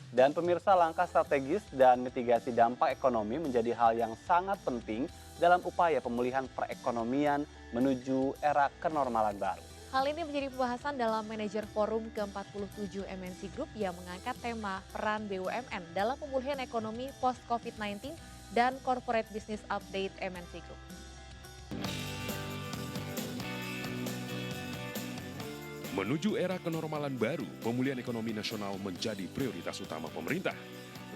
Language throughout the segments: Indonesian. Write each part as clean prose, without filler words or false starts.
Dan pemirsa, langkah strategis dan mitigasi dampak ekonomi menjadi hal yang sangat penting dalam upaya pemulihan perekonomian menuju era kenormalan baru. Hal ini menjadi pembahasan dalam manajer forum ke-47 MNC Group yang mengangkat tema peran BUMN dalam pemulihan ekonomi post-COVID-19 dan Corporate Business Update MNC Group. Menuju era kenormalan baru, pemulihan ekonomi nasional menjadi prioritas utama pemerintah.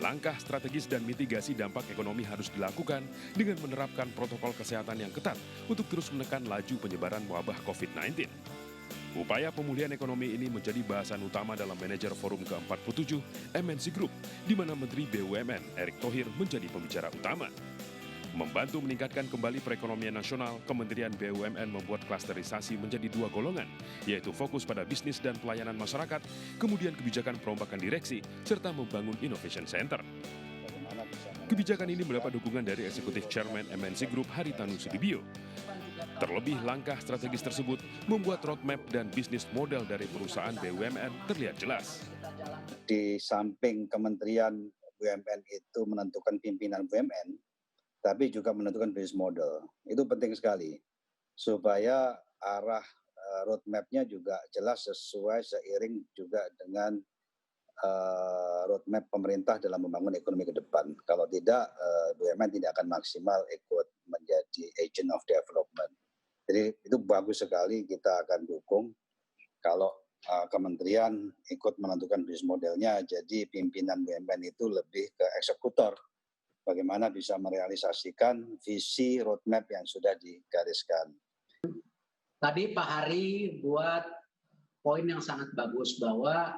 Langkah strategis dan mitigasi dampak ekonomi harus dilakukan dengan menerapkan protokol kesehatan yang ketat untuk terus menekan laju penyebaran wabah COVID-19. Upaya pemulihan ekonomi ini menjadi bahasan utama dalam manajer forum ke-47 MNC Group, di mana Menteri BUMN Erick Thohir menjadi pembicara utama. Membantu meningkatkan kembali perekonomian nasional, Kementerian BUMN membuat klasterisasi menjadi dua golongan, yaitu fokus pada bisnis dan pelayanan masyarakat, kemudian kebijakan perombakan direksi, serta membangun Innovation Center. Kebijakan ini mendapat dukungan dari Eksekutif Chairman MNC Group Haritanu Sudibyo. Terlebih, langkah strategis tersebut membuat roadmap dan bisnis model dari perusahaan BUMN terlihat jelas. Di samping Kementerian BUMN itu menentukan pimpinan BUMN, tapi juga menentukan bisnis model. Itu penting sekali, supaya arah roadmap-nya juga jelas sesuai seiring juga dengan roadmap pemerintah dalam membangun ekonomi ke depan. Kalau tidak, BUMN tidak akan maksimal ikut menjadi agent of development. Jadi itu bagus sekali, kita akan dukung kalau kementerian ikut menentukan bisnis modelnya, jadi pimpinan BUMN itu lebih ke eksekutor. Bagaimana bisa merealisasikan visi roadmap yang sudah digariskan. Tadi Pak Hari buat poin yang sangat bagus bahwa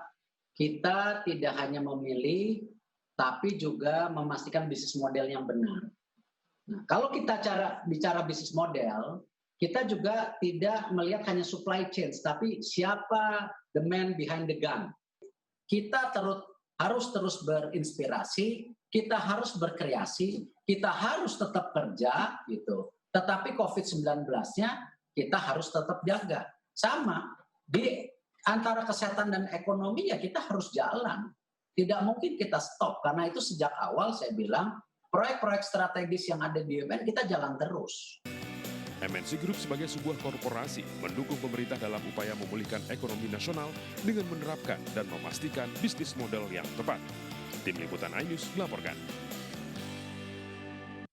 kita tidak hanya memilih, tapi juga memastikan bisnis model yang benar. Nah, kalau kita bicara bisnis model, kita juga tidak melihat hanya supply chain, tapi siapa the man behind the gun. Kita harus terus berinspirasi, kita harus berkreasi, kita harus tetap kerja gitu. Tetapi COVID-19-nya kita harus tetap jaga. Sama, di antara kesehatan dan ekonomi ya kita harus jalan. Tidak mungkin kita stop, karena itu sejak awal saya bilang, proyek-proyek strategis yang ada di BUMN kita jalan terus. MNC Group sebagai sebuah korporasi mendukung pemerintah dalam upaya memulihkan ekonomi nasional dengan menerapkan dan memastikan bisnis model yang tepat. Tim Liputan iNews melaporkan.